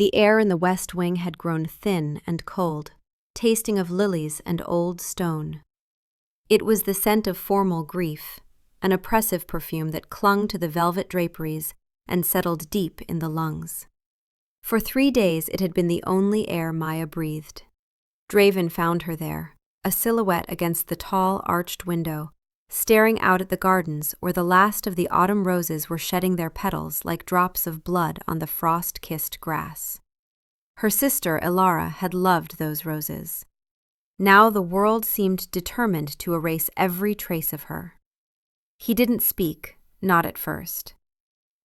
The air in the west wing had grown thin and cold, tasting of lilies and old stone. It was the scent of formal grief, an oppressive perfume that clung to the velvet draperies and settled deep in the lungs. For 3 days it had been the only air Maya breathed. Draven found her there, a silhouette against the tall, arched window, staring out at the gardens where the last of the autumn roses were shedding their petals like drops of blood on the frost-kissed grass. Her sister, Elara, had loved those roses. Now the world seemed determined to erase every trace of her. He didn't speak, not at first.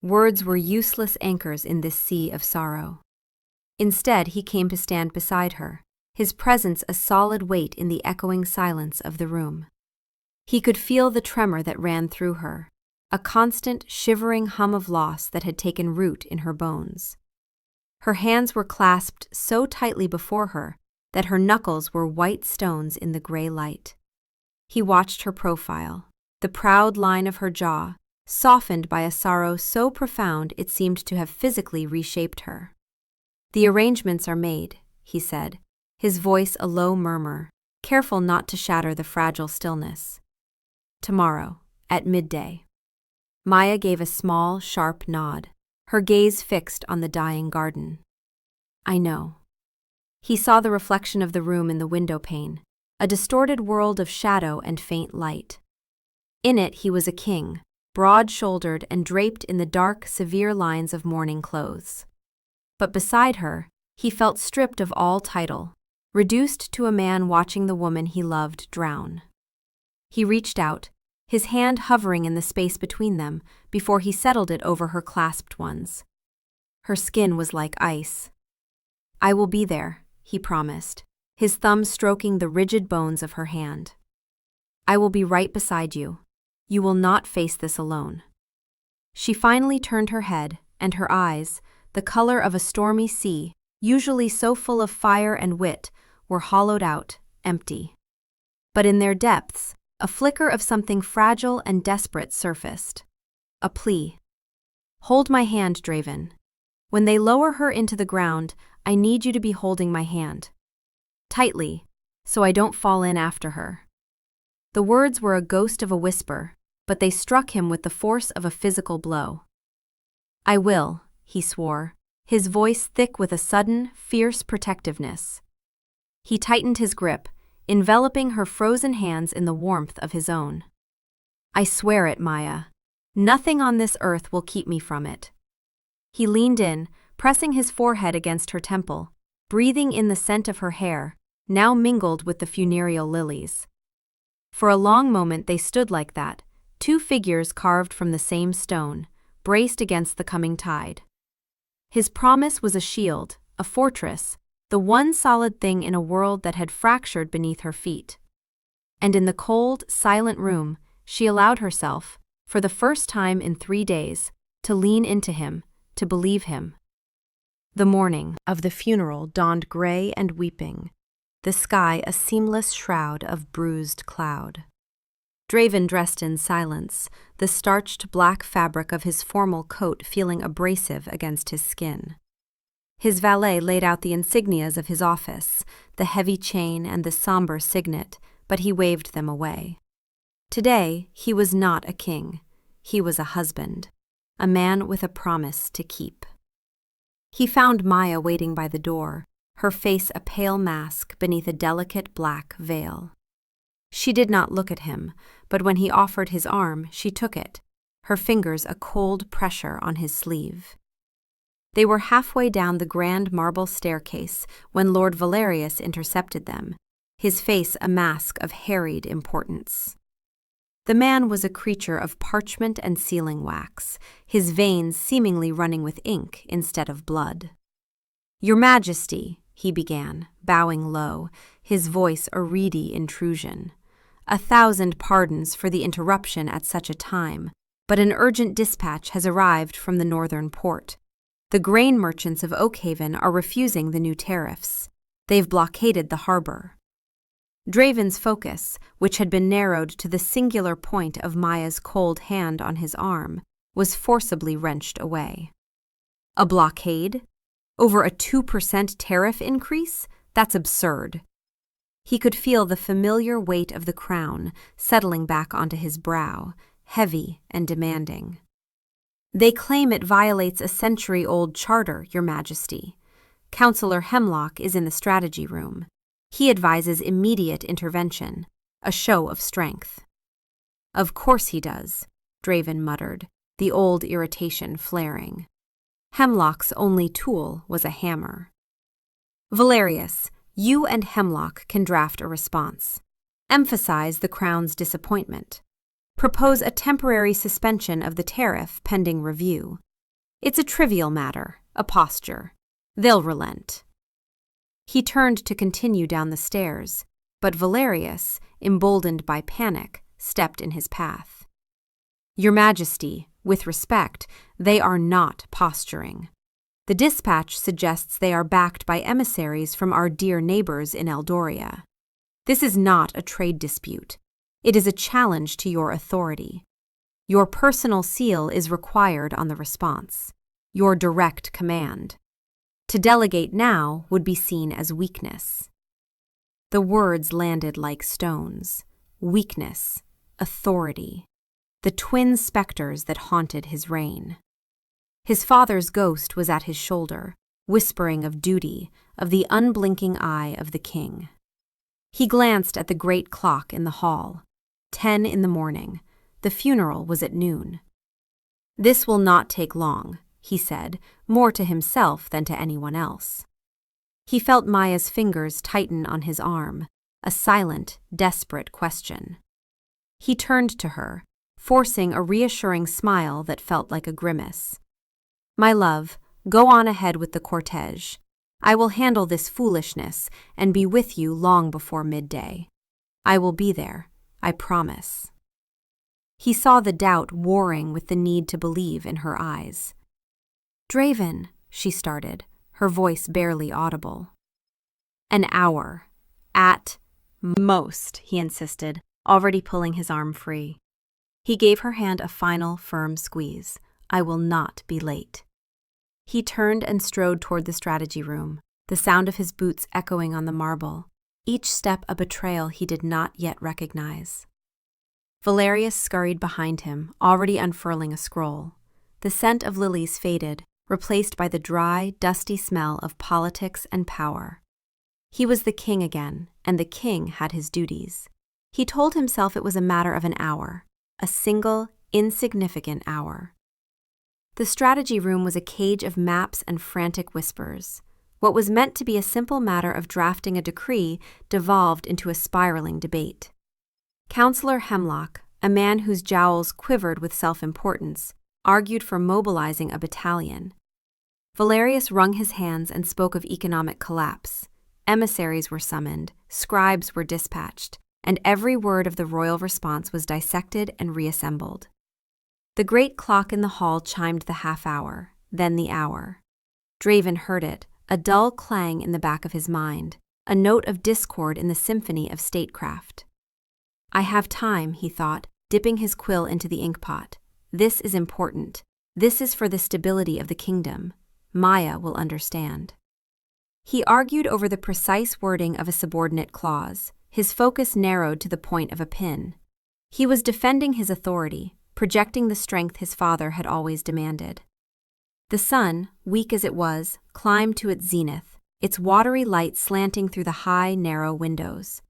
Words were useless anchors in this sea of sorrow. Instead, he came to stand beside her, his presence a solid weight in the echoing silence of the room. He could feel the tremor that ran through her, a constant, shivering hum of loss that had taken root in her bones. Her hands were clasped so tightly before her that her knuckles were white stones in the gray light. He watched her profile, the proud line of her jaw, softened by a sorrow so profound it seemed to have physically reshaped her. "The arrangements are made," he said, his voice a low murmur, careful not to shatter the fragile stillness. "Tomorrow, at midday." Maya gave a small, sharp nod, her gaze fixed on the dying garden. "I know." He saw the reflection of the room in the window pane, a distorted world of shadow and faint light. In it he was a king, broad-shouldered and draped in the dark, severe lines of mourning clothes. But beside her, he felt stripped of all title, reduced to a man watching the woman he loved drown. He reached out, his hand hovering in the space between them before he settled it over her clasped ones. Her skin was like ice. "I will be there," he promised, his thumb stroking the rigid bones of her hand. "I will be right beside you. You will not face this alone." She finally turned her head, and her eyes, the color of a stormy sea, usually so full of fire and wit, were hollowed out, empty. But in their depths, a flicker of something fragile and desperate surfaced. A plea. "Hold my hand, Draven. When they lower her into the ground, I need you to be holding my hand. Tightly, so I don't fall in after her." The words were a ghost of a whisper, but they struck him with the force of a physical blow. "I will," he swore, his voice thick with a sudden, fierce protectiveness. He tightened his grip, enveloping her frozen hands in the warmth of his own. "I swear it, Maya. Nothing on this earth will keep me from it." He leaned in, pressing his forehead against her temple, breathing in the scent of her hair, now mingled with the funereal lilies. For a long moment they stood like that, two figures carved from the same stone, braced against the coming tide. His promise was a shield, a fortress, the one solid thing in a world that had fractured beneath her feet. And in the cold, silent room, she allowed herself, for the first time in 3 days, to lean into him, to believe him. The morning of the funeral dawned gray and weeping, the sky a seamless shroud of bruised cloud. Draven dressed in silence, the starched black fabric of his formal coat feeling abrasive against his skin. His valet laid out the insignias of his office, the heavy chain and the somber signet, but he waved them away. Today, he was not a king. He was a husband, a man with a promise to keep. He found Maya waiting by the door, her face a pale mask beneath a delicate black veil. She did not look at him, but when he offered his arm, she took it, her fingers a cold pressure on his sleeve. They were halfway down the grand marble staircase when Lord Valerius intercepted them, his face a mask of harried importance. The man was a creature of parchment and sealing wax, his veins seemingly running with ink instead of blood. "Your Majesty," he began, bowing low, his voice a reedy intrusion. "1,000 pardons for the interruption at such a time, but an urgent dispatch has arrived from the northern port. The grain merchants of Oakhaven are refusing the new tariffs. They've blockaded the harbor." Draven's focus, which had been narrowed to the singular point of Maya's cold hand on his arm, was forcibly wrenched away. "A blockade? Over a 2% tariff increase? That's absurd. He could feel the familiar weight of the crown settling back onto his brow, heavy and demanding. They claim it violates a century-old charter, Your Majesty. Counselor Hemlock is in the strategy room. He advises immediate intervention, a show of strength. Of course he does, Draven muttered, the old irritation flaring. Hemlock's only tool was a hammer. Valerius, you and Hemlock can draft a response. Emphasize the Crown's disappointment. Propose a temporary suspension of the tariff pending review. It's a trivial matter, a posture. They'll relent. He turned to continue down the stairs, but Valerius, emboldened by panic, stepped in his path. Your Majesty, with respect, they are not posturing. The dispatch suggests they are backed by emissaries from our dear neighbors in Eldoria. This is not a trade dispute. It is a challenge to your authority. Your personal seal is required on the response. Your direct command. To delegate now would be seen as weakness. The words landed like stones. Weakness, authority, the twin specters that haunted his reign. His father's ghost was at his shoulder, whispering of duty, of the unblinking eye of the king. He glanced at the great clock in the hall. 10 in the morning. The funeral was at noon. This will not take long, he said, more to himself than to anyone else. He felt Maya's fingers tighten on his arm, a silent, desperate question. He turned to her, forcing a reassuring smile that felt like a grimace. My love, go on ahead with the cortege. I will handle this foolishness and be with you long before midday. I will be there, I promise. He saw the doubt warring with the need to believe in her eyes. Draven, she started, her voice barely audible. An hour. At most, he insisted, already pulling his arm free. He gave her hand a final, firm squeeze. I will not be late. He turned and strode toward the strategy room, the sound of his boots echoing on the marble, each step a betrayal he did not yet recognize. Valerius scurried behind him, already unfurling a scroll. The scent of lilies faded, replaced by the dry, dusty smell of politics and power. He was the king again, and the king had his duties. He told himself it was a matter of an hour, a single, insignificant hour. The strategy room was a cage of maps and frantic whispers. What was meant to be a simple matter of drafting a decree devolved into a spiraling debate. Counselor Hemlock, a man whose jowls quivered with self-importance, argued for mobilizing a battalion. Valerius wrung his hands and spoke of economic collapse. Emissaries were summoned, scribes were dispatched, and every word of the royal response was dissected and reassembled. The great clock in the hall chimed the half-hour, then the hour. Draven heard it, a dull clang in the back of his mind, a note of discord in the symphony of statecraft. I have time, he thought, dipping his quill into the inkpot. This is important. This is for the stability of the kingdom. Maya will understand. He argued over the precise wording of a subordinate clause, his focus narrowed to the point of a pin. He was defending his authority, projecting the strength his father had always demanded. The sun, weak as it was, climbed to its zenith, its watery light slanting through the high, narrow windows.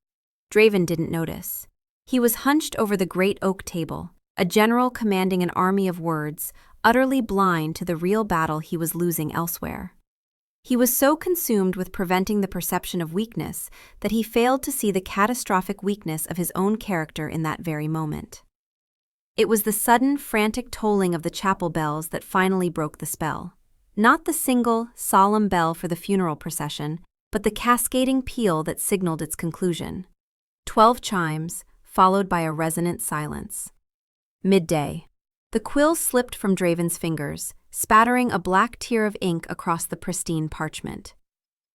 Draven didn't notice. He was hunched over the great oak table, a general commanding an army of words, utterly blind to the real battle he was losing elsewhere. He was so consumed with preventing the perception of weakness that he failed to see the catastrophic weakness of his own character in that very moment. It was the sudden, frantic tolling of the chapel bells that finally broke the spell. Not the single, solemn bell for the funeral procession, but the cascading peal that signaled its conclusion. 12 chimes, followed by a resonant silence. Midday. The quill slipped from Draven's fingers, spattering a black tear of ink across the pristine parchment.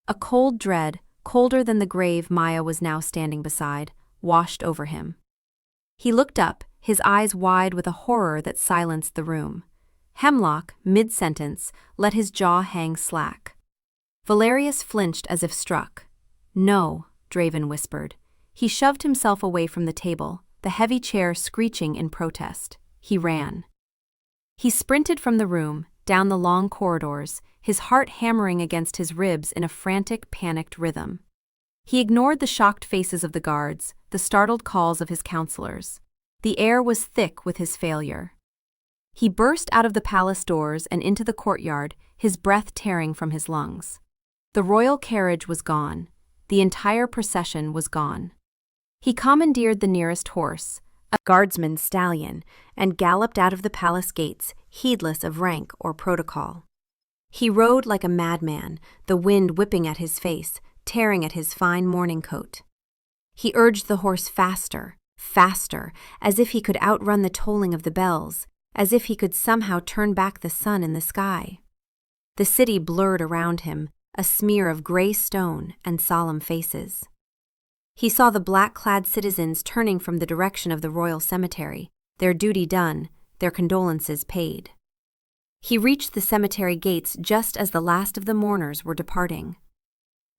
A cold dread, colder than the grave Maya was now standing beside, washed over him. He looked up, his eyes wide with a horror that silenced the room. Hemlock, mid-sentence, let his jaw hang slack. Valerius flinched as if struck. "No," Draven whispered. He shoved himself away from the table, the heavy chair screeching in protest. He ran. He sprinted from the room, down the long corridors, his heart hammering against his ribs in a frantic, panicked rhythm. He ignored the shocked faces of the guards, the startled calls of his counselors. The air was thick with his failure. He burst out of the palace doors and into the courtyard, his breath tearing from his lungs. The royal carriage was gone. The entire procession was gone. He commandeered the nearest horse, a guardsman's stallion, and galloped out of the palace gates, heedless of rank or protocol. He rode like a madman, the wind whipping at his face, tearing at his fine morning coat. He urged the horse faster, faster, as if he could outrun the tolling of the bells, as if he could somehow turn back the sun in the sky. The city blurred around him, a smear of gray stone and solemn faces. He saw the black-clad citizens turning from the direction of the royal cemetery, their duty done, their condolences paid. He reached the cemetery gates just as the last of the mourners were departing.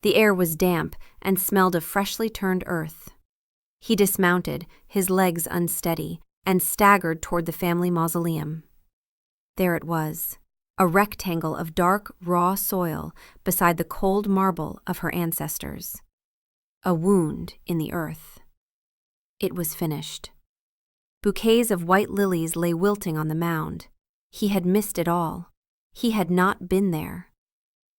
The air was damp and smelled of freshly turned earth. He dismounted, his legs unsteady, and staggered toward the family mausoleum. There it was, a rectangle of dark, raw soil beside the cold marble of her ancestors. A wound in the earth. It was finished. Bouquets of white lilies lay wilting on the mound. He had missed it all. He had not been there.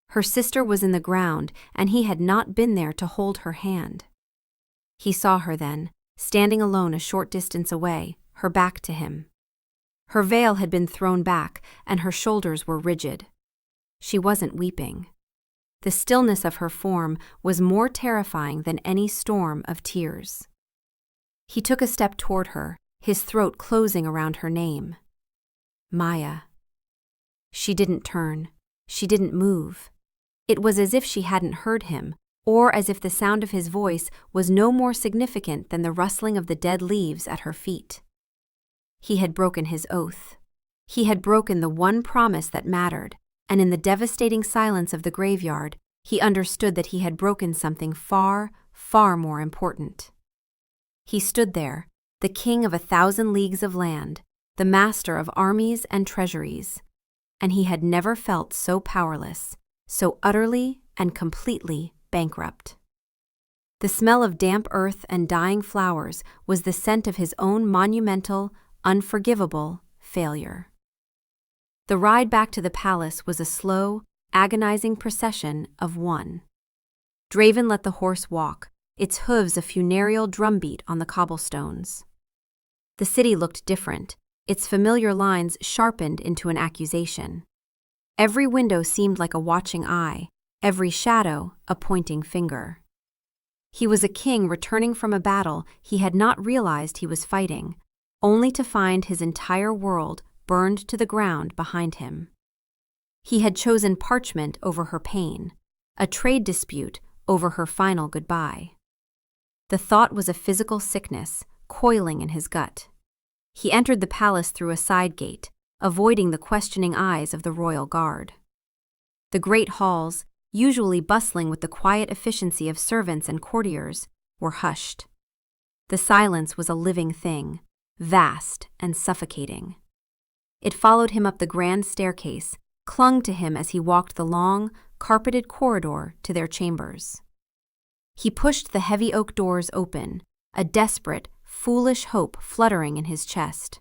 Her sister was in the ground, and he had not been there to hold her hand. He saw her then, standing alone a short distance away, her back to him. Her veil had been thrown back, and her shoulders were rigid. She wasn't weeping. The stillness of her form was more terrifying than any storm of tears. He took a step toward her, his throat closing around her name. Maya. She didn't turn. She didn't move. It was as if she hadn't heard him, or as if the sound of his voice was no more significant than the rustling of the dead leaves at her feet. He had broken his oath. He had broken the one promise that mattered, and in the devastating silence of the graveyard, he understood that he had broken something far, far more important. He stood there, the king of 1,000 leagues of land, the master of armies and treasuries, and he had never felt so powerless, so utterly and completely bankrupt. The smell of damp earth and dying flowers was the scent of his own monumental, unforgivable failure. The ride back to the palace was a slow, agonizing procession of one. Draven let the horse walk, its hooves a funereal drumbeat on the cobblestones. The city looked different, its familiar lines sharpened into an accusation. Every window seemed like a watching eye, every shadow a pointing finger. He was a king returning from a battle he had not realized he was fighting, only to find his entire world burned to the ground behind him. He had chosen parchment over her pain, a trade dispute over her final goodbye. The thought was a physical sickness, coiling in his gut. He entered the palace through a side gate, avoiding the questioning eyes of the royal guard. The great halls, usually bustling with the quiet efficiency of servants and courtiers, were hushed. The silence was a living thing, vast and suffocating. It followed him up the grand staircase, clung to him as he walked the long, carpeted corridor to their chambers. He pushed the heavy oak doors open, a desperate, foolish hope fluttering in his chest.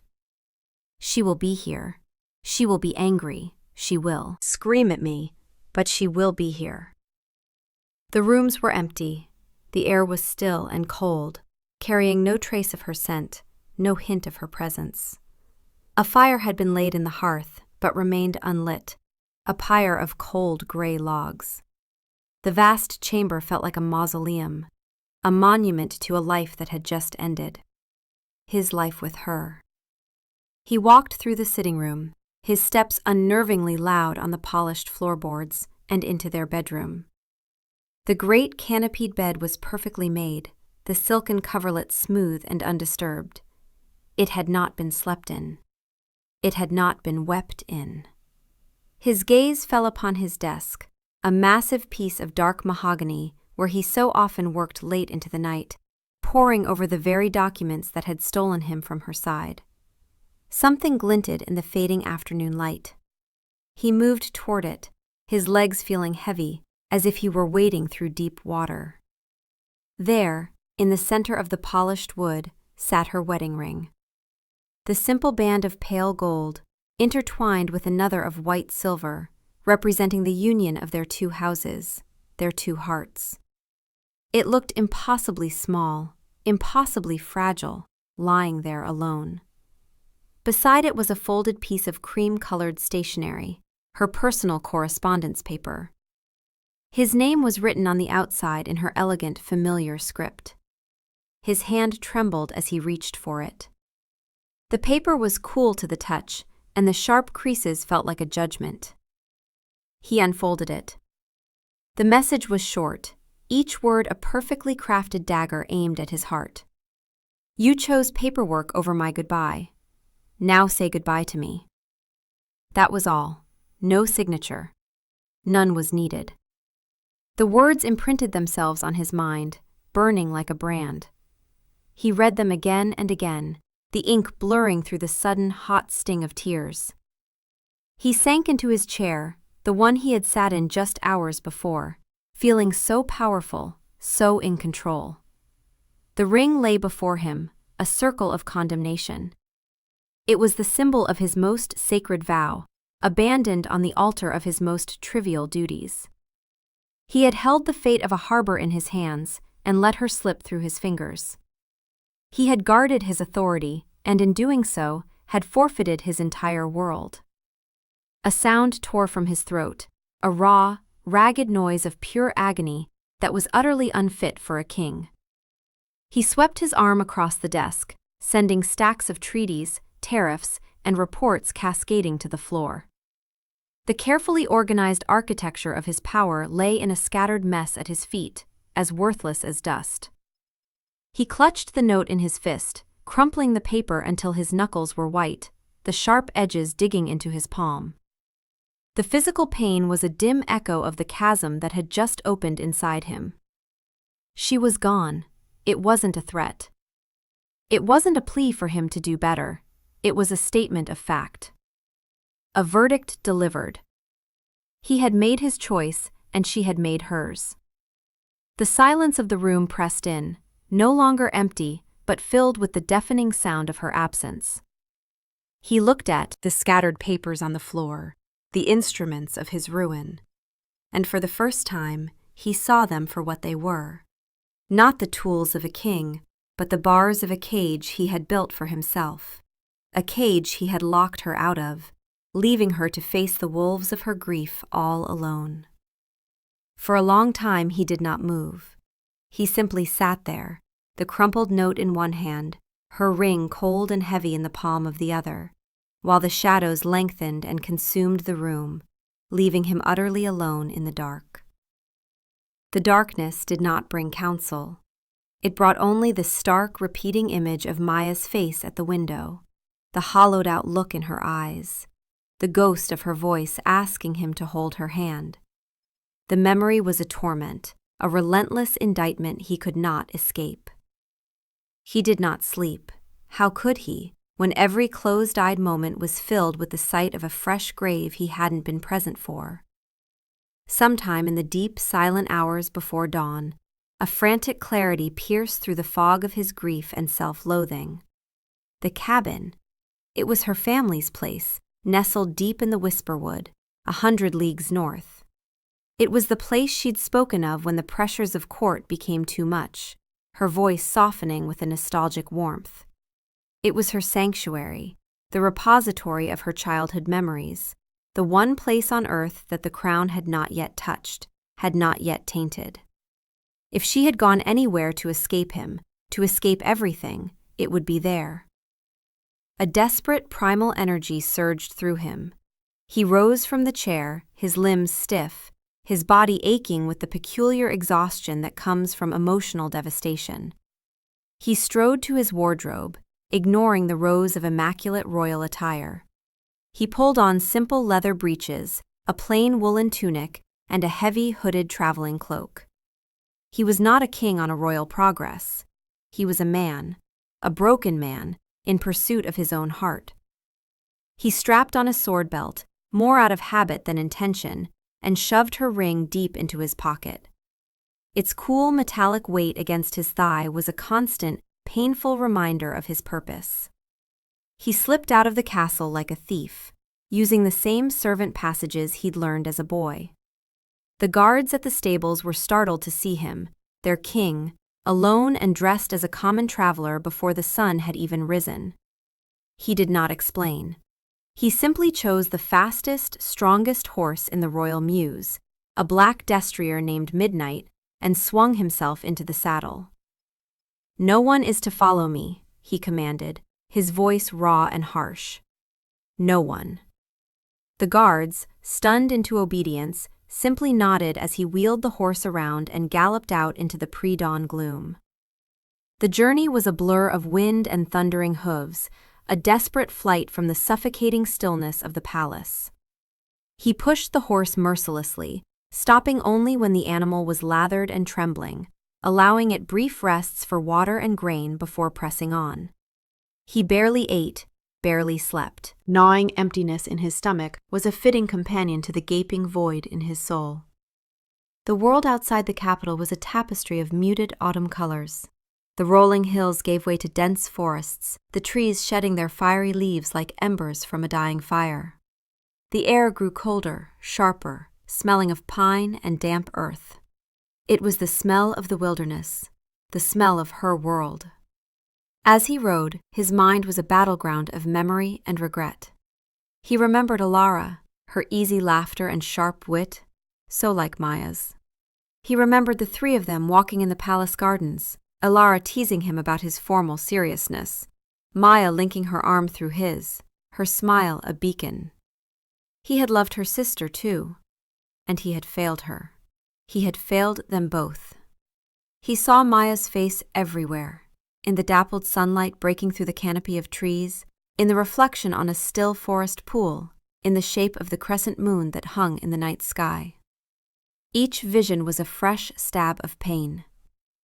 She will be here. She will be angry. She will scream at me, but she will be here. The rooms were empty. The air was still and cold, carrying no trace of her scent, no hint of her presence. A fire had been laid in the hearth, but remained unlit, a pyre of cold gray logs. The vast chamber felt like a mausoleum, a monument to a life that had just ended. His life with her. He walked through the sitting room, his steps unnervingly loud on the polished floorboards, and into their bedroom. The great canopied bed was perfectly made, the silken coverlet smooth and undisturbed. It had not been slept in. It had not been wept in. His gaze fell upon his desk, a massive piece of dark mahogany where he so often worked late into the night, poring over the very documents that had stolen him from her side. Something glinted in the fading afternoon light. He moved toward it, his legs feeling heavy, as if he were wading through deep water. There, in the center of the polished wood, sat her wedding ring. The simple band of pale gold, intertwined with another of white silver, representing the union of their two houses, their two hearts. It looked impossibly small, impossibly fragile, lying there alone. Beside it was a folded piece of cream-colored stationery, her personal correspondence paper. His name was written on the outside in her elegant, familiar script. His hand trembled as he reached for it. The paper was cool to the touch, and the sharp creases felt like a judgment. He unfolded it. The message was short, each word a perfectly crafted dagger aimed at his heart. "You chose paperwork over my goodbye. Now say goodbye to me." That was all. No signature. None was needed. The words imprinted themselves on his mind, burning like a brand. He read them again and again, the ink blurring through the sudden hot sting of tears. He sank into his chair, the one he had sat in just hours before, feeling so powerful, so in control. The ring lay before him, a circle of condemnation. It was the symbol of his most sacred vow, abandoned on the altar of his most trivial duties. He had held the fate of a harbor in his hands and let her slip through his fingers. He had guarded his authority, and in doing so, had forfeited his entire world. A sound tore from his throat, a raw, ragged noise of pure agony that was utterly unfit for a king. He swept his arm across the desk, sending stacks of treaties, tariffs, and reports cascading to the floor. The carefully organized architecture of his power lay in a scattered mess at his feet, as worthless as dust. He clutched the note in his fist, crumpling the paper until his knuckles were white, the sharp edges digging into his palm. The physical pain was a dim echo of the chasm that had just opened inside him. She was gone. It wasn't a threat. It wasn't a plea for him to do better. It was a statement of fact. A verdict delivered. He had made his choice, and she had made hers. The silence of the room pressed in, no longer empty, but filled with the deafening sound of her absence. He looked at the scattered papers on the floor, the instruments of his ruin, and for the first time, he saw them for what they were. Not the tools of a king, but the bars of a cage he had built for himself. A cage he had locked her out of, leaving her to face the wolves of her grief all alone. For a long time he did not move. He simply sat there, the crumpled note in one hand, her ring cold and heavy in the palm of the other, while the shadows lengthened and consumed the room, leaving him utterly alone in the dark. The darkness did not bring counsel. It brought only the stark, repeating image of Maya's face at the window, the hollowed-out look in her eyes, the ghost of her voice asking him to hold her hand. The memory was a torment, a relentless indictment he could not escape. He did not sleep. How could he, when every closed-eyed moment was filled with the sight of a fresh grave he hadn't been present for? Sometime in the deep, silent hours before dawn, a frantic clarity pierced through the fog of his grief and self-loathing. The cabin. It was her family's place, nestled deep in the Whisperwood, 100 leagues north. It was the place she'd spoken of when the pressures of court became too much, her voice softening with a nostalgic warmth. It was her sanctuary, the repository of her childhood memories, the one place on earth that the crown had not yet touched, had not yet tainted. If she had gone anywhere to escape him, to escape everything, it would be there. A desperate primal energy surged through him. He rose from the chair, his limbs stiff, his body aching with the peculiar exhaustion that comes from emotional devastation. He strode to his wardrobe, ignoring the rows of immaculate royal attire. He pulled on simple leather breeches, a plain woolen tunic, and a heavy hooded traveling cloak. He was not a king on a royal progress. He was a broken man, in pursuit of his own heart. He strapped on a sword belt, more out of habit than intention, and shoved her ring deep into his pocket. Its cool metallic weight against his thigh was a constant, painful reminder of his purpose. He slipped out of the castle like a thief, using the same servant passages he'd learned as a boy. The guards at the stables were startled to see him, their king, alone and dressed as a common traveler before the sun had even risen. He did not explain. He simply chose the fastest, strongest horse in the royal mews, a black destrier named Midnight, and swung himself into the saddle. "No one is to follow me," he commanded, his voice raw and harsh. "No one." The guards, stunned into obedience, simply nodded as he wheeled the horse around and galloped out into the pre-dawn gloom. The journey was a blur of wind and thundering hooves, a desperate flight from the suffocating stillness of the palace. He pushed the horse mercilessly, stopping only when the animal was lathered and trembling, allowing it brief rests for water and grain before pressing on. He barely ate, barely slept. Gnawing emptiness in his stomach was a fitting companion to the gaping void in his soul. The world outside the capital was a tapestry of muted autumn colors. The rolling hills gave way to dense forests, the trees shedding their fiery leaves like embers from a dying fire. The air grew colder, sharper, smelling of pine and damp earth. It was the smell of the wilderness, the smell of her world. As he rode, his mind was a battleground of memory and regret. He remembered Alara, her easy laughter and sharp wit, so like Maya's. He remembered the three of them walking in the palace gardens, Alara teasing him about his formal seriousness, Maya linking her arm through his, her smile a beacon. He had loved her sister too, and he had failed her. He had failed them both. He saw Maya's face everywhere, in the dappled sunlight breaking through the canopy of trees, in the reflection on a still forest pool, in the shape of the crescent moon that hung in the night sky. Each vision was a fresh stab of pain.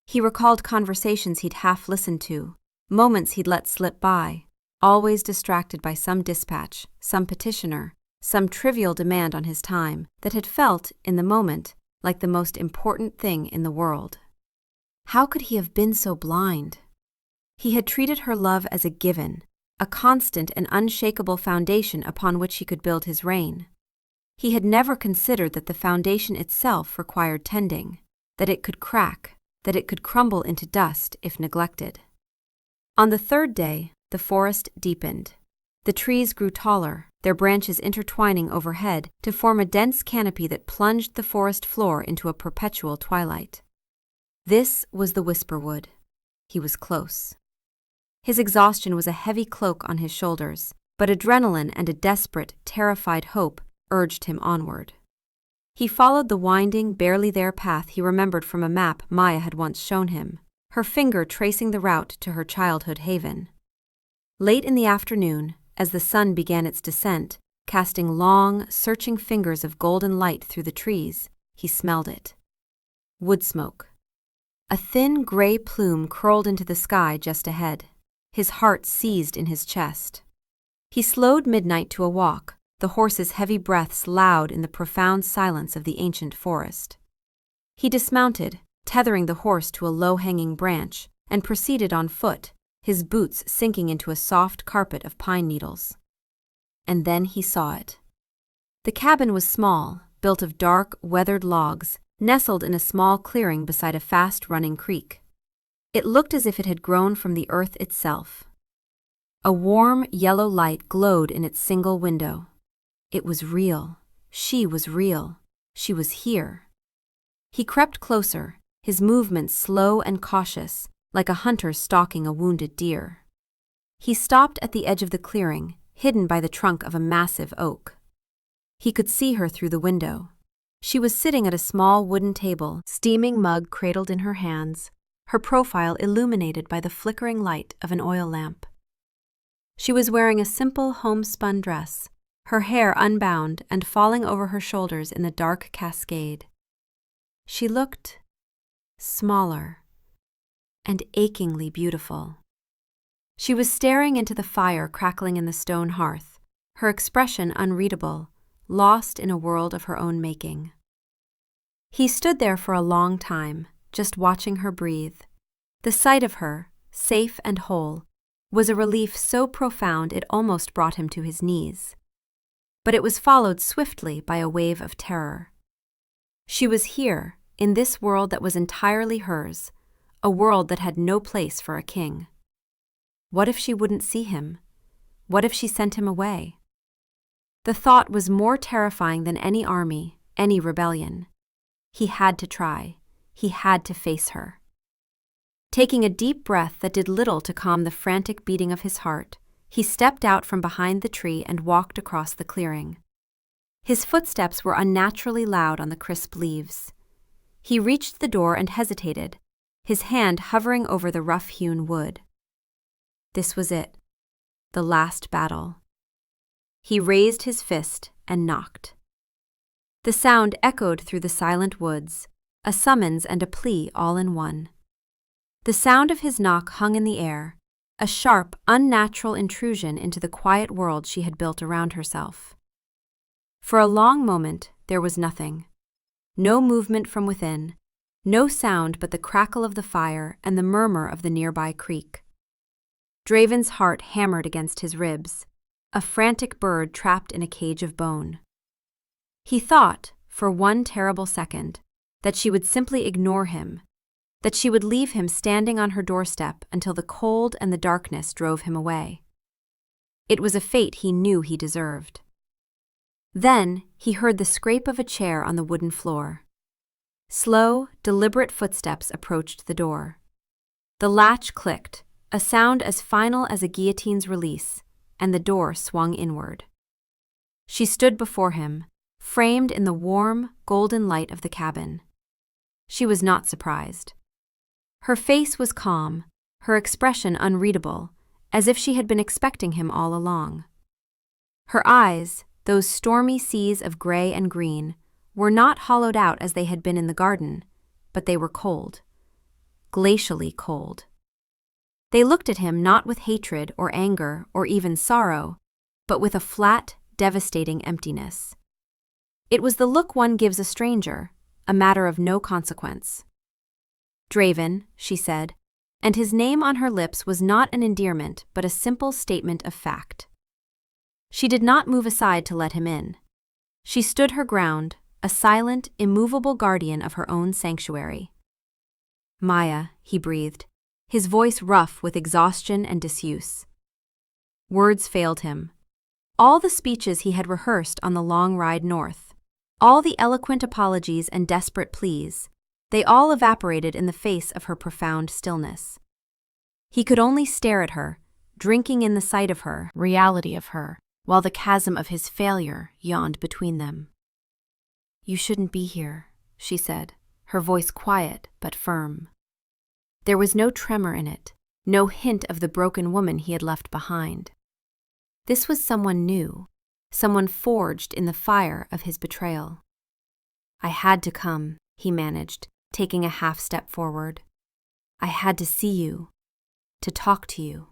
He recalled conversations he'd half listened to, moments he'd let slip by, always distracted by some dispatch, some petitioner, some trivial demand on his time that had felt, in the moment, like the most important thing in the world. How could he have been so blind? He had treated her love as a given, a constant and unshakable foundation upon which he could build his reign. He had never considered that the foundation itself required tending, that it could crack, that it could crumble into dust if neglected. On the third day, the forest deepened. The trees grew taller, their branches intertwining overhead to form a dense canopy that plunged the forest floor into a perpetual twilight. This was the Whisperwood. He was close. His exhaustion was a heavy cloak on his shoulders, but adrenaline and a desperate, terrified hope urged him onward. He followed the winding, barely there path he remembered from a map Maya had once shown him, her finger tracing the route to her childhood haven. Late in the afternoon, as the sun began its descent, casting long, searching fingers of golden light through the trees, he smelled it. Wood smoke. A thin gray plume curled into the sky just ahead. His heart seized in his chest. He slowed Midnight to a walk, the horse's heavy breaths loud in the profound silence of the ancient forest. He dismounted, tethering the horse to a low-hanging branch, and proceeded on foot, his boots sinking into a soft carpet of pine needles. And then he saw it. The cabin was small, built of dark, weathered logs, nestled in a small clearing beside a fast-running creek. It looked as if it had grown from the earth itself. A warm, yellow light glowed in its single window. It was real. She was real. She was here. He crept closer, his movements slow and cautious, like a hunter stalking a wounded deer. He stopped at the edge of the clearing, hidden by the trunk of a massive oak. He could see her through the window. She was sitting at a small wooden table, steaming mug cradled in her hands, her profile illuminated by the flickering light of an oil lamp. She was wearing a simple homespun dress, her hair unbound and falling over her shoulders in the dark cascade. She looked smaller and achingly beautiful. She was staring into the fire crackling in the stone hearth, her expression unreadable, lost in a world of her own making. He stood there for a long time, just watching her breathe. The sight of her, safe and whole, was a relief so profound it almost brought him to his knees. But it was followed swiftly by a wave of terror. She was here, in this world that was entirely hers, a world that had no place for a king. What if she wouldn't see him? What if she sent him away? The thought was more terrifying than any army, any rebellion. He had to try. He had to face her. Taking a deep breath that did little to calm the frantic beating of his heart, he stepped out from behind the tree and walked across the clearing. His footsteps were unnaturally loud on the crisp leaves. He reached the door and hesitated, his hand hovering over the rough-hewn wood. This was it, the last battle. He raised his fist and knocked. The sound echoed through the silent woods, a summons and a plea all in one. The sound of his knock hung in the air, a sharp, unnatural intrusion into the quiet world she had built around herself. For a long moment there was nothing. No movement from within, no sound but the crackle of the fire and the murmur of the nearby creek. Draven's heart hammered against his ribs, a frantic bird trapped in a cage of bone. He thought, for one terrible second, that she would simply ignore him, that she would leave him standing on her doorstep until the cold and the darkness drove him away. It was a fate he knew he deserved. Then he heard the scrape of a chair on the wooden floor. Slow, deliberate footsteps approached the door. The latch clicked, a sound as final as a guillotine's release, and the door swung inward. She stood before him, framed in the warm, golden light of the cabin. She was not surprised. Her face was calm, her expression unreadable, as if she had been expecting him all along. Her eyes, those stormy seas of gray and green, were not hollowed out as they had been in the garden, but they were cold, glacially cold. They looked at him not with hatred or anger or even sorrow, but with a flat, devastating emptiness. It was the look one gives a stranger, a matter of no consequence. "Draven," she said, and his name on her lips was not an endearment but a simple statement of fact. She did not move aside to let him in. She stood her ground, a silent, immovable guardian of her own sanctuary. "Maya," he breathed, his voice rough with exhaustion and disuse. Words failed him. All the speeches he had rehearsed on the long ride north, all the eloquent apologies and desperate pleas, they all evaporated in the face of her profound stillness. He could only stare at her, drinking in the sight of her, reality of her, while the chasm of his failure yawned between them. "You shouldn't be here," she said, her voice quiet but firm. There was no tremor in it, no hint of the broken woman he had left behind. This was someone new, someone forged in the fire of his betrayal. "I had to come," he managed, taking a half step forward. "I had to see you, to talk to you."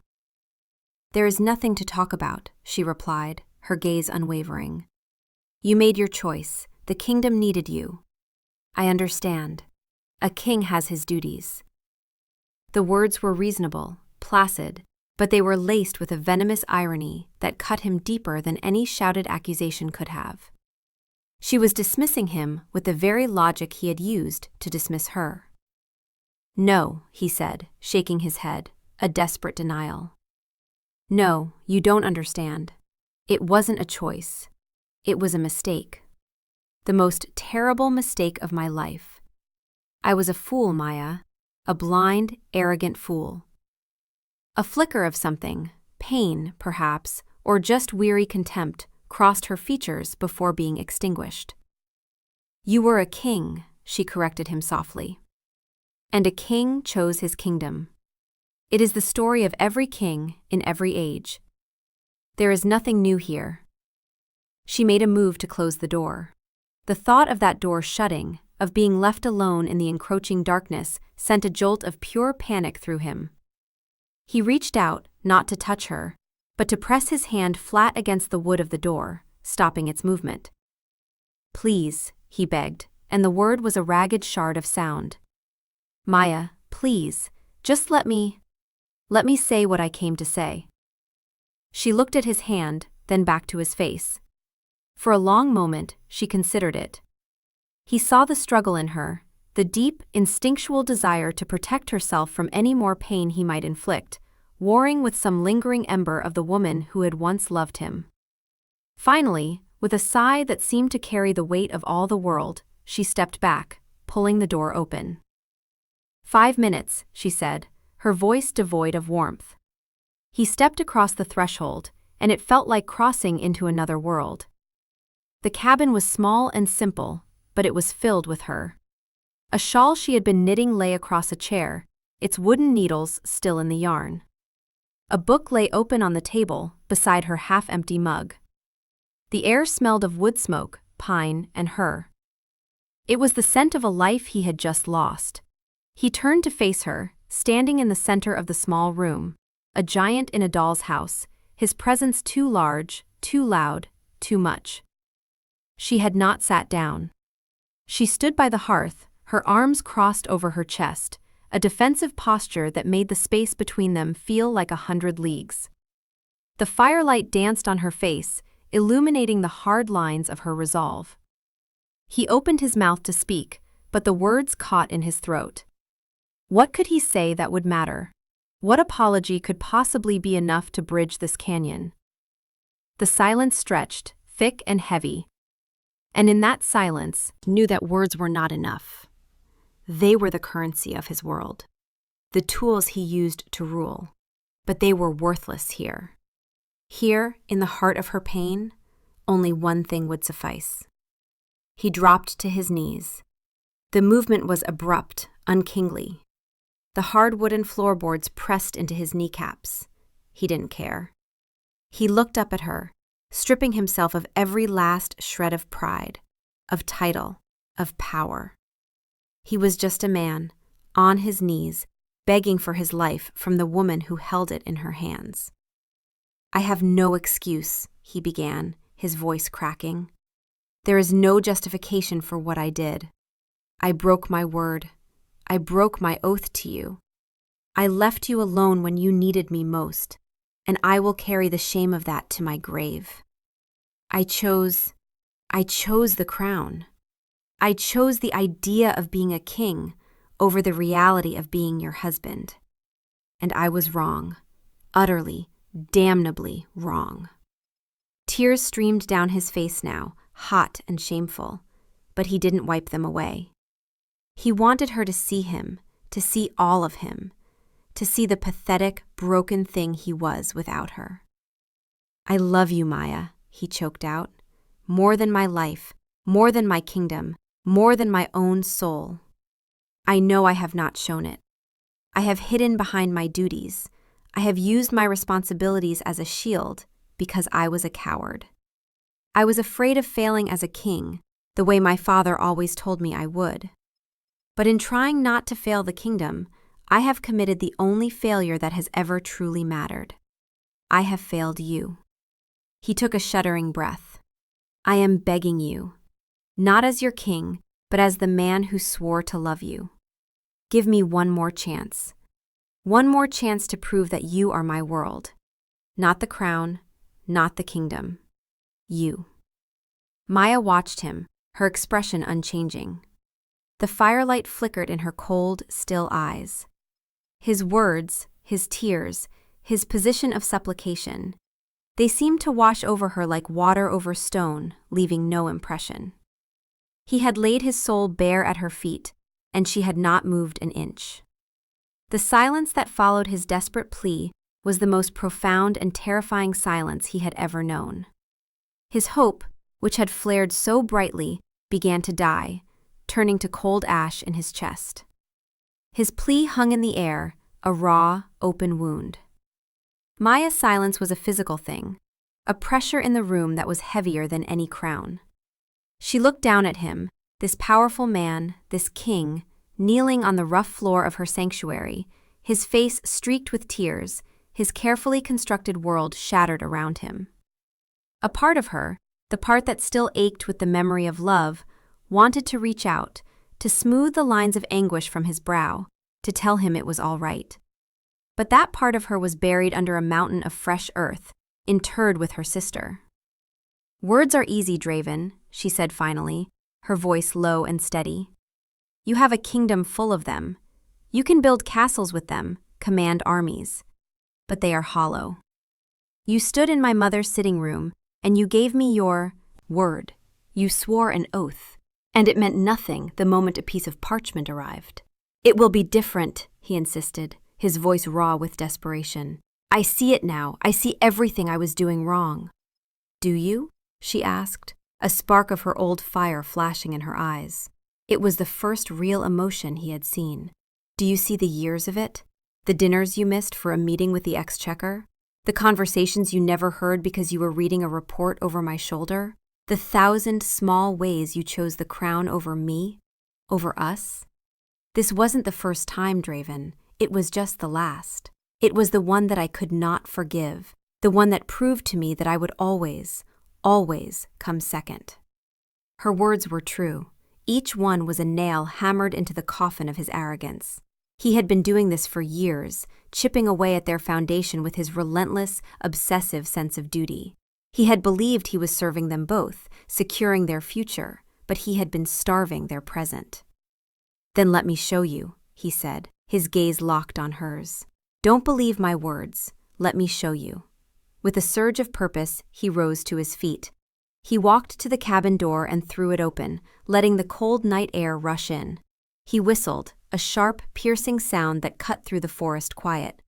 "There is nothing to talk about," she replied, her gaze unwavering. "You made your choice. The kingdom needed you. I understand. A king has his duties." The words were reasonable, placid, but they were laced with a venomous irony that cut him deeper than any shouted accusation could have. She was dismissing him with the very logic he had used to dismiss her. "No," he said, shaking his head, a desperate denial. "No, you don't understand. It wasn't a choice. It was a mistake. The most terrible mistake of my life. I was a fool, Maya, a blind, arrogant fool." A flicker of something, pain, perhaps, or just weary contempt, crossed her features before being extinguished. "You were a king," she corrected him softly. "And a king chose his kingdom. It is the story of every king in every age. There is nothing new here. She made a move to close the door. The thought of that door shutting, of being left alone in the encroaching darkness, sent a jolt of pure panic through him. He reached out, not to touch her, but to press his hand flat against the wood of the door, stopping its movement. "Please," he begged, and the word was a ragged shard of sound. "Maya, please, just let me say what I came to say." She looked at his hand, then back to his face. For a long moment, she considered it. He saw the struggle in her, the deep, instinctual desire to protect herself from any more pain he might inflict, warring with some lingering ember of the woman who had once loved him. Finally, with a sigh that seemed to carry the weight of all the world, she stepped back, pulling the door open. "5 minutes," she said, her voice devoid of warmth. He stepped across the threshold, and it felt like crossing into another world. The cabin was small and simple, but it was filled with her. A shawl she had been knitting lay across a chair, its wooden needles still in the yarn. A book lay open on the table, beside her half-empty mug. The air smelled of wood smoke, pine, and her. It was the scent of a life he had just lost. He turned to face her, standing in the center of the small room, a giant in a doll's house, his presence too large, too loud, too much. She had not sat down. She stood by the hearth, her arms crossed over her chest, a defensive posture that made the space between them feel like 100 leagues. The firelight danced on her face, illuminating the hard lines of her resolve. He opened his mouth to speak, but the words caught in his throat. What could he say that would matter? What apology could possibly be enough to bridge this canyon? The silence stretched, thick and heavy. And in that silence, he knew that words were not enough. They were the currency of his world, the tools he used to rule, but they were worthless here. Here, in the heart of her pain, only one thing would suffice. He dropped to his knees. The movement was abrupt, unkingly. The hard wooden floorboards pressed into his kneecaps. He didn't care. He looked up at her, stripping himself of every last shred of pride, of title, of power. He was just a man, on his knees, begging for his life from the woman who held it in her hands. "I have no excuse," he began, his voice cracking. "There is no justification for what I did. I broke my word. I broke my oath to you. I left you alone when you needed me most, and I will carry the shame of that to my grave. I chose the crown. I chose the idea of being a king over the reality of being your husband. And I was wrong, utterly, damnably wrong." Tears streamed down his face now, hot and shameful, but he didn't wipe them away. He wanted her to see him, to see all of him, to see the pathetic, broken thing he was without her. "I love you, Maya," he choked out. "More than my life, more than my kingdom, more than my own soul. I know I have not shown it. I have hidden behind my duties. I have used my responsibilities as a shield because I was a coward. I was afraid of failing as a king, the way my father always told me I would. But in trying not to fail the kingdom, I have committed the only failure that has ever truly mattered. I have failed you." He took a shuddering breath. "I am begging you, not as your king, but as the man who swore to love you. Give me one more chance. One more chance to prove that you are my world. Not the crown, not the kingdom. You." Maya watched him, her expression unchanging. The firelight flickered in her cold, still eyes. His words, his tears, his position of supplication, they seemed to wash over her like water over stone, leaving no impression. He had laid his soul bare at her feet, and she had not moved an inch. The silence that followed his desperate plea was the most profound and terrifying silence he had ever known. His hope, which had flared so brightly, began to die, turning to cold ash in his chest. His plea hung in the air, a raw, open wound. Maya's silence was a physical thing, a pressure in the room that was heavier than any crown. She looked down at him, this powerful man, this king, kneeling on the rough floor of her sanctuary, his face streaked with tears, his carefully constructed world shattered around him. A part of her, the part that still ached with the memory of love, wanted to reach out, to smooth the lines of anguish from his brow, to tell him it was all right. But that part of her was buried under a mountain of fresh earth, interred with her sister. "Words are easy, Draven," she said finally, her voice low and steady. "You have a kingdom full of them. You can build castles with them, command armies. But they are hollow. You stood in my mother's sitting room, and you gave me your word. You swore an oath, and it meant nothing the moment a piece of parchment arrived. It will be different," he insisted, his voice raw with desperation. "I see it now. I see everything I was doing wrong." "Do you?" she asked, a spark of her old fire flashing in her eyes. It was the first real emotion he had seen. "Do you see the years of it? The dinners you missed for a meeting with the exchequer? The conversations you never heard because you were reading a report over my shoulder? The 1,000 small ways you chose the crown over me? Over us? This wasn't the first time, Draven. It was just the last. It was the one that I could not forgive, the one that proved to me that I would always, always come second." Her words were true. Each one was a nail hammered into the coffin of his arrogance. He had been doing this for years, chipping away at their foundation with his relentless, obsessive sense of duty. He had believed he was serving them both, securing their future, but he had been starving their present. "Then let me show you," he said, his gaze locked on hers. "Don't believe my words. Let me show you." With a surge of purpose, he rose to his feet. He walked to the cabin door and threw it open, letting the cold night air rush in. He whistled, a sharp, piercing sound that cut through the forest quiet.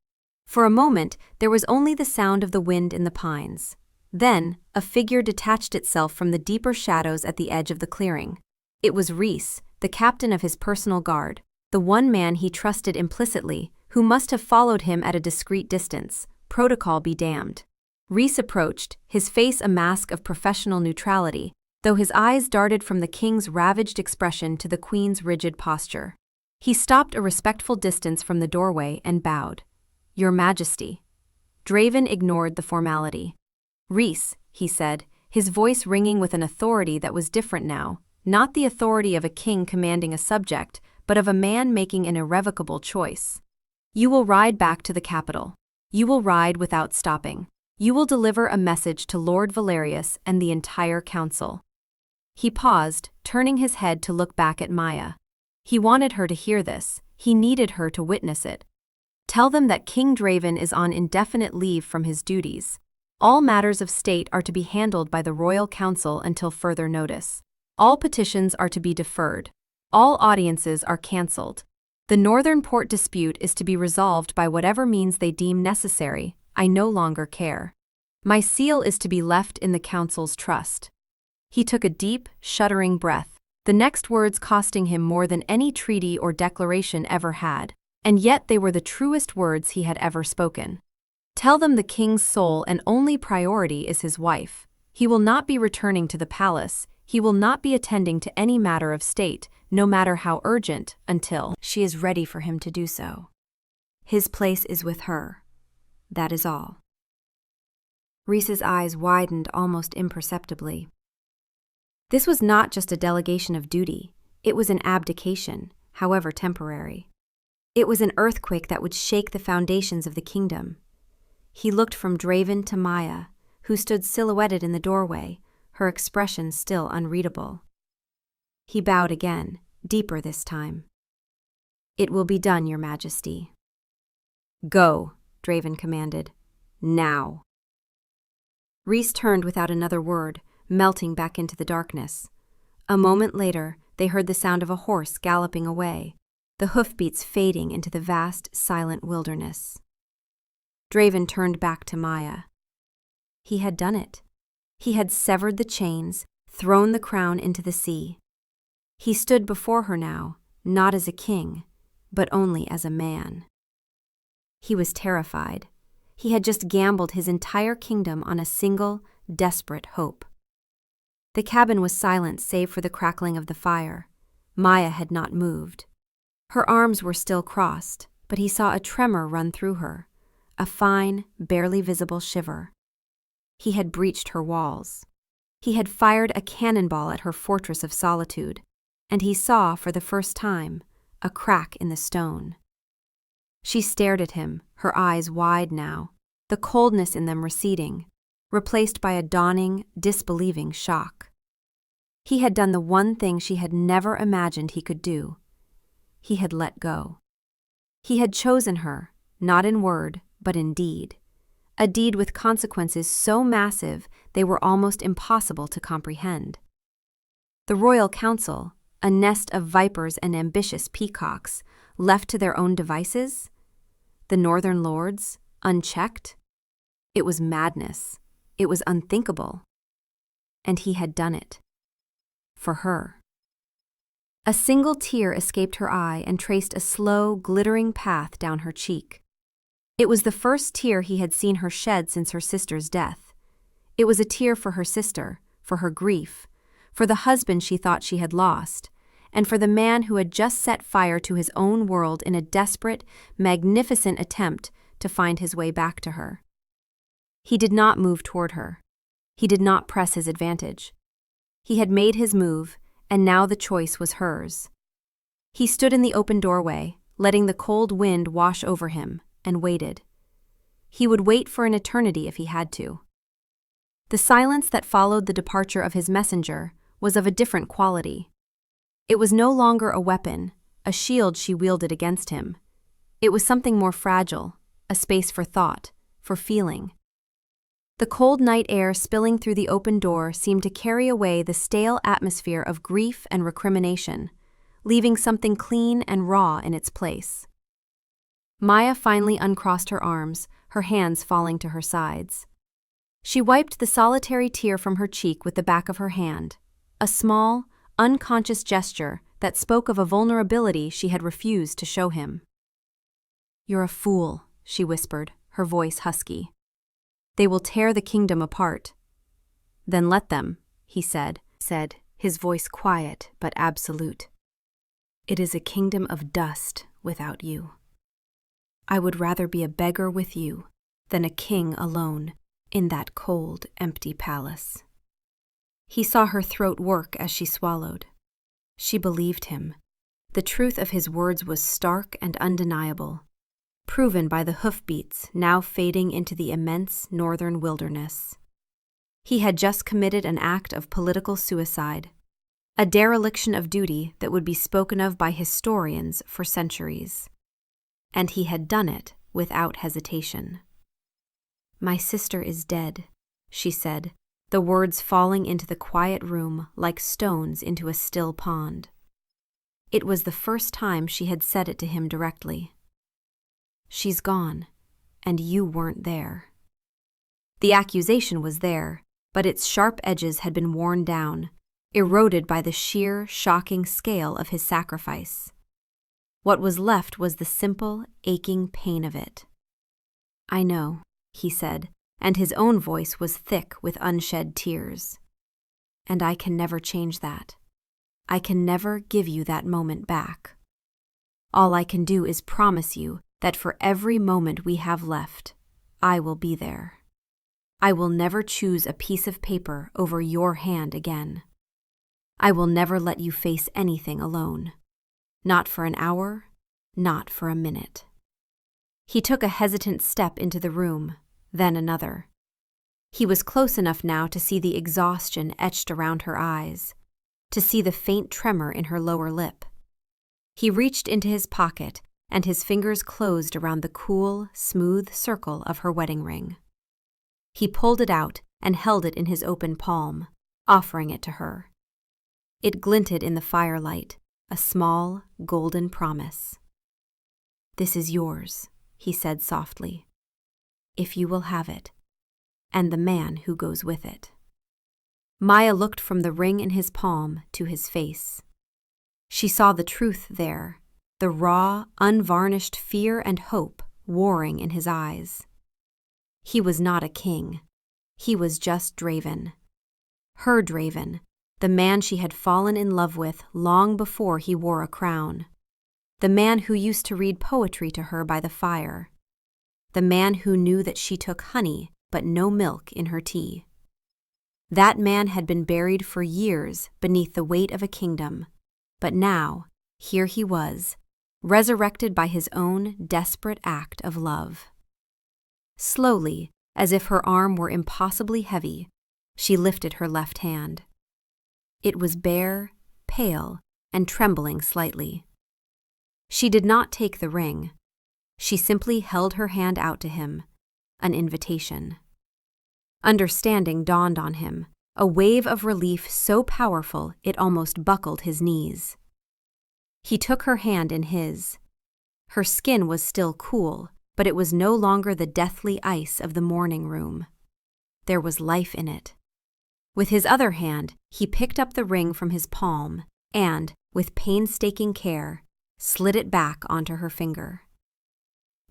For a moment, there was only the sound of the wind in the pines. Then, a figure detached itself from the deeper shadows at the edge of the clearing. It was Rhys, the captain of his personal guard, the one man he trusted implicitly, who must have followed him at a discreet distance, protocol be damned. Rhys approached, his face a mask of professional neutrality, though his eyes darted from the king's ravaged expression to the queen's rigid posture. He stopped a respectful distance from the doorway and bowed. "Your Majesty." Draven ignored the formality. "Rhys," he said, his voice ringing with an authority that was different now, not the authority of a king commanding a subject, but of a man making an irrevocable choice. "You will ride back to the capital. You will ride without stopping. You will deliver a message to Lord Valerius and the entire council." He paused, turning his head to look back at Maya. He wanted her to hear this. He needed her to witness it. "Tell them that King Draven is on indefinite leave from his duties. All matters of state are to be handled by the Royal Council until further notice. All petitions are to be deferred. All audiences are cancelled. The Northern Port dispute is to be resolved by whatever means they deem necessary. I no longer care. My seal is to be left in the Council's trust." He took a deep, shuddering breath, the next words costing him more than any treaty or declaration ever had, and yet they were the truest words he had ever spoken. "Tell them the king's sole and only priority is his wife. He will not be returning to the palace. He will not be attending to any matter of state, no matter how urgent, until she is ready for him to do so. His place is with her. That is all." Rhys's eyes widened almost imperceptibly. This was not just a delegation of duty. It was an abdication, however temporary. It was an earthquake that would shake the foundations of the kingdom. He looked from Draven to Maya, who stood silhouetted in the doorway, her expression still unreadable. He bowed again, deeper this time. "It will be done, Your Majesty." "Go," Draven commanded. "Now." Rhys turned without another word, melting back into the darkness. A moment later, they heard the sound of a horse galloping away, the hoofbeats fading into the vast, silent wilderness. Draven turned back to Maya. He had done it. He had severed the chains, thrown the crown into the sea. He stood before her now, not as a king, but only as a man. He was terrified. He had just gambled his entire kingdom on a single, desperate hope. The cabin was silent save for the crackling of the fire. Maya had not moved. Her arms were still crossed, but he saw a tremor run through her, a fine, barely visible shiver. He had breached her walls. He had fired a cannonball at her fortress of solitude, and he saw, for the first time, a crack in the stone. She stared at him, her eyes wide now, the coldness in them receding, replaced by a dawning, disbelieving shock. He had done the one thing she had never imagined he could do. He had let go. He had chosen her, not in word, but in deed, a deed with consequences so massive they were almost impossible to comprehend. The royal council, a nest of vipers and ambitious peacocks, left to their own devices? The northern lords, unchecked? It was madness. It was unthinkable. And he had done it. For her. A single tear escaped her eye and traced a slow, glittering path down her cheek. It was the first tear he had seen her shed since her sister's death. It was a tear for her sister, for her grief, for the husband she thought she had lost, and for the man who had just set fire to his own world in a desperate, magnificent attempt to find his way back to her. He did not move toward her. He did not press his advantage. He had made his move, and now the choice was hers. He stood in the open doorway, letting the cold wind wash over him, and waited. He would wait for an eternity if he had to. The silence that followed the departure of his messenger was of a different quality. It was no longer a weapon, a shield she wielded against him. It was something more fragile, a space for thought, for feeling. The cold night air spilling through the open door seemed to carry away the stale atmosphere of grief and recrimination, leaving something clean and raw in its place. Maya finally uncrossed her arms, her hands falling to her sides. She wiped the solitary tear from her cheek with the back of her hand, a small, unconscious gesture that spoke of a vulnerability she had refused to show him. "You're a fool," she whispered, her voice husky. "They will tear the kingdom apart." "Then let them," he said, his voice quiet but absolute. "It is a kingdom of dust without you. I would rather be a beggar with you than a king alone in that cold, empty palace." He saw her throat work as she swallowed. She believed him. The truth of his words was stark and undeniable, proven by the hoofbeats now fading into the immense northern wilderness. He had just committed an act of political suicide, a dereliction of duty that would be spoken of by historians for centuries. And he had done it without hesitation. "My sister is dead," she said, the words falling into the quiet room like stones into a still pond. It was the first time she had said it to him directly. "She's gone, and you weren't there." The accusation was there, but its sharp edges had been worn down, eroded by the sheer, shocking scale of his sacrifice. What was left was the simple, aching pain of it. "I know," he said, and his own voice was thick with unshed tears. "And I can never change that. I can never give you that moment back. All I can do is promise you that for every moment we have left, I will be there. I will never choose a piece of paper over your hand again. I will never let you face anything alone. Not for an hour, not for a minute." He took a hesitant step into the room, then another. He was close enough now to see the exhaustion etched around her eyes, to see the faint tremor in her lower lip. He reached into his pocket, and his fingers closed around the cool, smooth circle of her wedding ring. He pulled it out and held it in his open palm, offering it to her. It glinted in the firelight, a small, golden promise. "This is yours," he said softly, "if you will have it, and the man who goes with it." Maya looked from the ring in his palm to his face. She saw the truth there, the raw, unvarnished fear and hope warring in his eyes. He was not a king. He was just Draven. Her Draven, the man she had fallen in love with long before he wore a crown. The man who used to read poetry to her by the fire. The man who knew that she took honey but no milk in her tea. That man had been buried for years beneath the weight of a kingdom, but now, here he was, resurrected by his own desperate act of love. Slowly, as if her arm were impossibly heavy, she lifted her left hand. It was bare, pale, and trembling slightly. She did not take the ring. She simply held her hand out to him, an invitation. Understanding dawned on him, a wave of relief so powerful it almost buckled his knees. He took her hand in his. Her skin was still cool, but it was no longer the deathly ice of the morning room. There was life in it. With his other hand, he picked up the ring from his palm and, with painstaking care, slid it back onto her finger.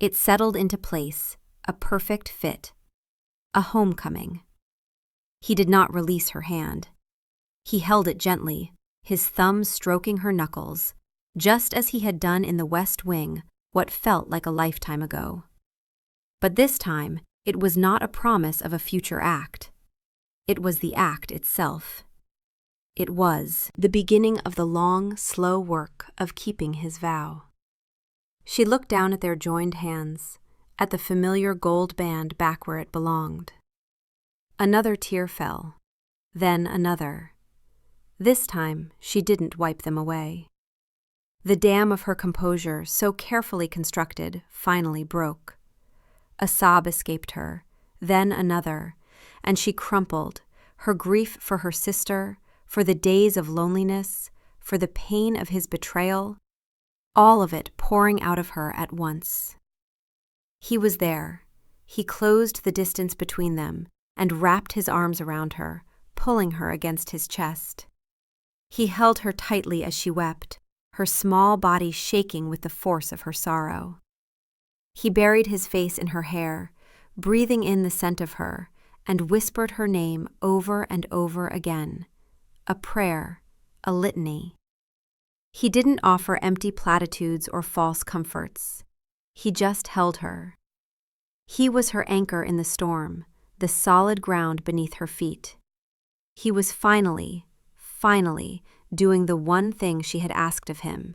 It settled into place, a perfect fit, a homecoming. He did not release her hand. He held it gently, his thumb stroking her knuckles, just as he had done in the West Wing what felt like a lifetime ago. But this time, it was not a promise of a future act. It was the act itself. It was the beginning of the long, slow work of keeping his vow. She looked down at their joined hands, at the familiar gold band back where it belonged. Another tear fell, then another. This time, she didn't wipe them away. The dam of her composure, so carefully constructed, finally broke. A sob escaped her, then another, and she crumpled, her grief for her sister, for the days of loneliness, for the pain of his betrayal, all of it pouring out of her at once. He was there. He closed the distance between them and wrapped his arms around her, pulling her against his chest. He held her tightly as she wept, her small body shaking with the force of her sorrow. He buried his face in her hair, breathing in the scent of her, and whispered her name over and over again, a prayer, a litany. He didn't offer empty platitudes or false comforts. He just held her. He was her anchor in the storm, the solid ground beneath her feet. He was finally doing the one thing she had asked of him.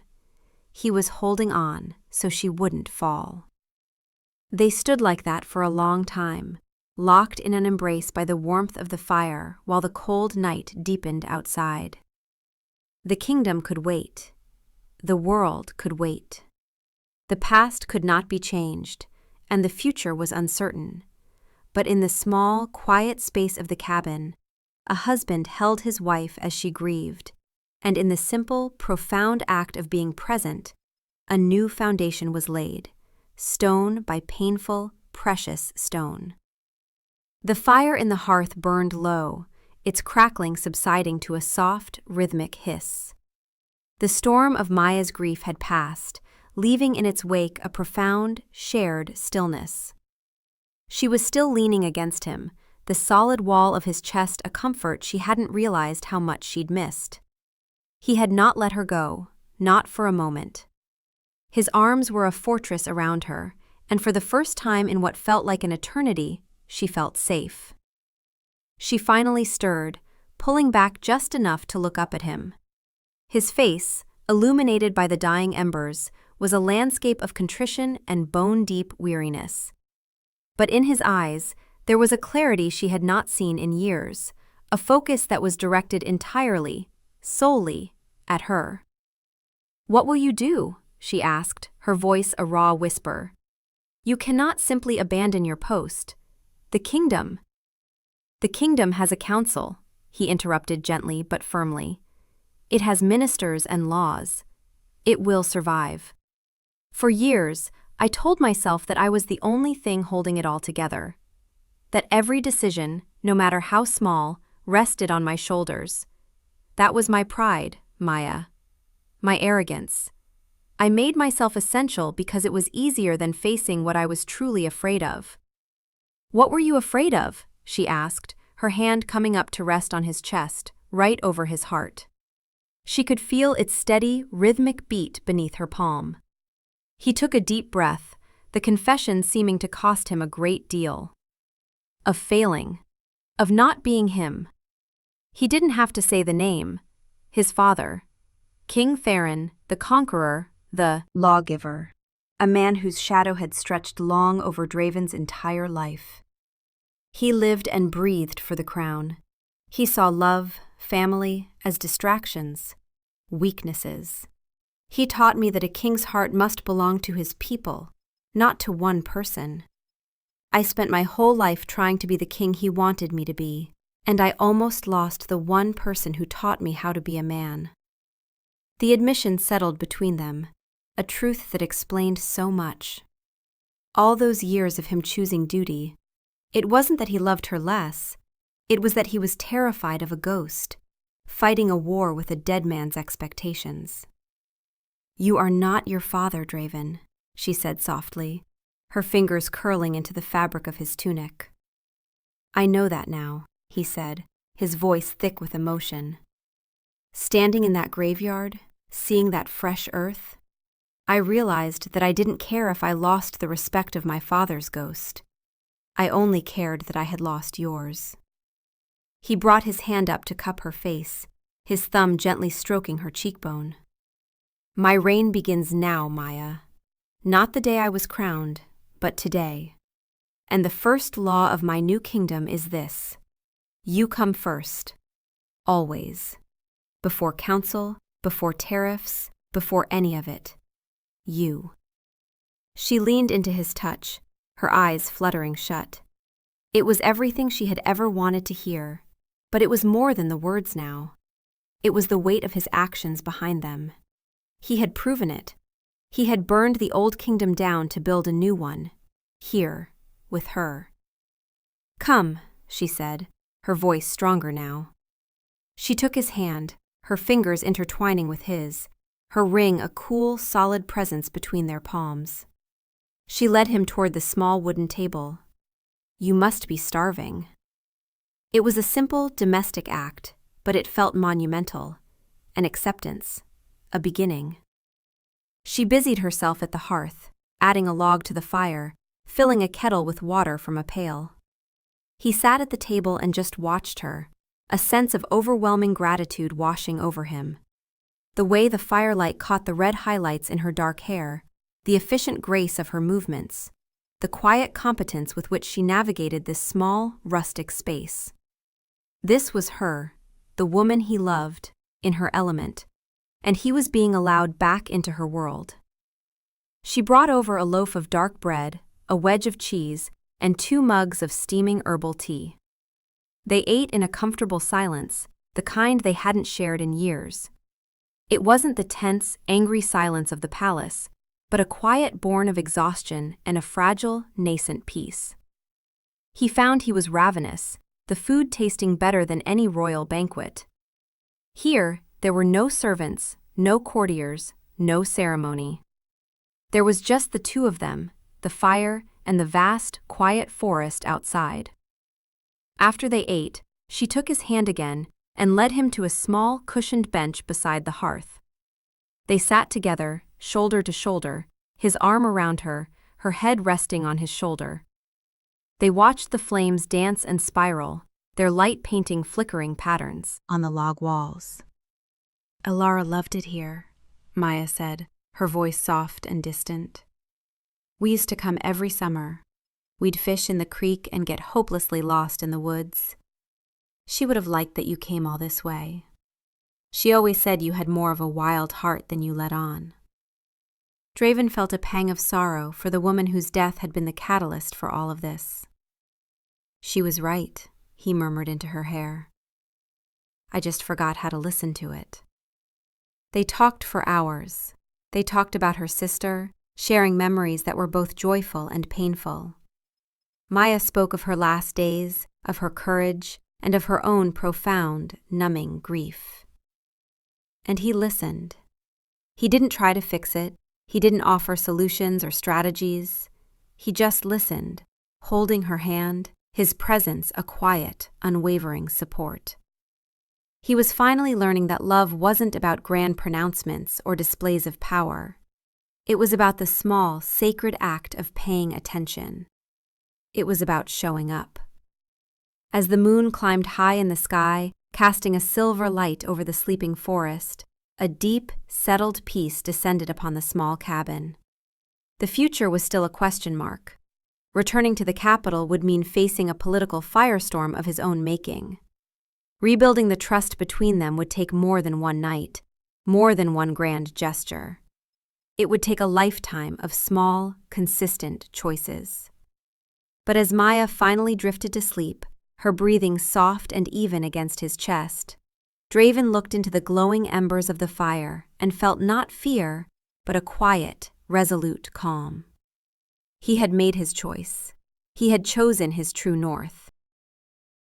He was holding on so she wouldn't fall. They stood like that for a long time, locked in an embrace by the warmth of the fire while the cold night deepened outside. The kingdom could wait. The world could wait. The past could not be changed, and the future was uncertain. But in the small, quiet space of the cabin, a husband held his wife as she grieved, and in the simple, profound act of being present, a new foundation was laid, stone by painful, precious stone. The fire in the hearth burned low, its crackling subsiding to a soft, rhythmic hiss. The storm of Maya's grief had passed, leaving in its wake a profound, shared stillness. She was still leaning against him, the solid wall of his chest a comfort she hadn't realized how much she'd missed. He had not let her go, not for a moment. His arms were a fortress around her, and for the first time in what felt like an eternity, she felt safe. She finally stirred, pulling back just enough to look up at him. His face, illuminated by the dying embers, was a landscape of contrition and bone-deep weariness. But in his eyes, there was a clarity she had not seen in years, a focus that was directed entirely, solely, at her. "What will you do?" she asked, her voice a raw whisper. "You cannot simply abandon your post. The kingdom." "The kingdom has a council," he interrupted gently but firmly. "It has ministers and laws. It will survive. For years, I told myself that I was the only thing holding it all together. That every decision, no matter how small, rested on my shoulders. That was my pride, Maya. My arrogance. I made myself essential because it was easier than facing what I was truly afraid of. "What were you afraid of?" she asked, her hand coming up to rest on his chest, right over his heart. She could feel its steady, rhythmic beat beneath her palm. He took a deep breath, the confession seeming to cost him a great deal. Of failing. Of not being him. He didn't have to say the name. His father. King Theron, the conqueror, the lawgiver. A man whose shadow had stretched long over Draven's entire life. He lived and breathed for the crown. He saw love, family, as distractions, weaknesses. He taught me that a king's heart must belong to his people, not to one person. I spent my whole life trying to be the king he wanted me to be, and I almost lost the one person who taught me how to be a man. The admission settled between them, a truth that explained so much. All those years of him choosing duty, it wasn't that he loved her less, it was that he was terrified of a ghost, fighting a war with a dead man's expectations. "You are not your father, Draven," she said softly, her fingers curling into the fabric of his tunic. "I know that now," he said, his voice thick with emotion. "Standing in that graveyard, seeing that fresh earth, I realized that I didn't care if I lost the respect of my father's ghost. I only cared that I had lost yours." He brought his hand up to cup her face, his thumb gently stroking her cheekbone. "My reign begins now, Maya. Not the day I was crowned, but today. And the first law of my new kingdom is this: you come first. Always. Before council, before tariffs, before any of it. You." She leaned into his touch, her eyes fluttering shut. It was everything she had ever wanted to hear, but it was more than the words now. It was the weight of his actions behind them. He had proven it. He had burned the old kingdom down to build a new one, here, with her. "Come," she said, her voice stronger now. She took his hand, her fingers intertwining with his, her ring a cool, solid presence between their palms. She led him toward the small wooden table. "You must be starving." It was a simple, domestic act, but it felt monumental, an acceptance, a beginning. She busied herself at the hearth, adding a log to the fire, filling a kettle with water from a pail. He sat at the table and just watched her, a sense of overwhelming gratitude washing over him. The way the firelight caught the red highlights in her dark hair, the efficient grace of her movements, the quiet competence with which she navigated this small, rustic space. This was her, the woman he loved, in her element, and he was being allowed back into her world. She brought over a loaf of dark bread, a wedge of cheese, and 2 mugs of steaming herbal tea. They ate in a comfortable silence, the kind they hadn't shared in years. It wasn't the tense, angry silence of the palace, but a quiet born of exhaustion and a fragile, nascent peace. He found he was ravenous, the food tasting better than any royal banquet. Here, there were no servants, no courtiers, no ceremony. There was just the two of them, the fire and the vast, quiet forest outside. After they ate, she took his hand again and led him to a small, cushioned bench beside the hearth. They sat together, shoulder to shoulder, his arm around her, her head resting on his shoulder. They watched the flames dance and spiral, their light painting flickering patterns on the log walls. "Alara loved it here," Maya said, her voice soft and distant. "We used to come every summer. We'd fish in the creek and get hopelessly lost in the woods. She would have liked that you came all this way. She always said you had more of a wild heart than you let on." Draven felt a pang of sorrow for the woman whose death had been the catalyst for all of this. "She was right," he murmured into her hair. "I just forgot how to listen to it." They talked for hours. They talked about her sister, sharing memories that were both joyful and painful. Maya spoke of her last days, of her courage, and of her own profound, numbing grief. And he listened. He didn't try to fix it. He didn't offer solutions or strategies. He just listened, holding her hand, his presence a quiet, unwavering support. He was finally learning that love wasn't about grand pronouncements or displays of power. It was about the small, sacred act of paying attention. It was about showing up. As the moon climbed high in the sky, casting a silver light over the sleeping forest, a deep, settled peace descended upon the small cabin. The future was still a question mark. Returning to the capital would mean facing a political firestorm of his own making. Rebuilding the trust between them would take more than one night, more than one grand gesture. It would take a lifetime of small, consistent choices. But as Maya finally drifted to sleep, her breathing soft and even against his chest, Draven looked into the glowing embers of the fire and felt not fear, but a quiet, resolute calm. He had made his choice. He had chosen his true north.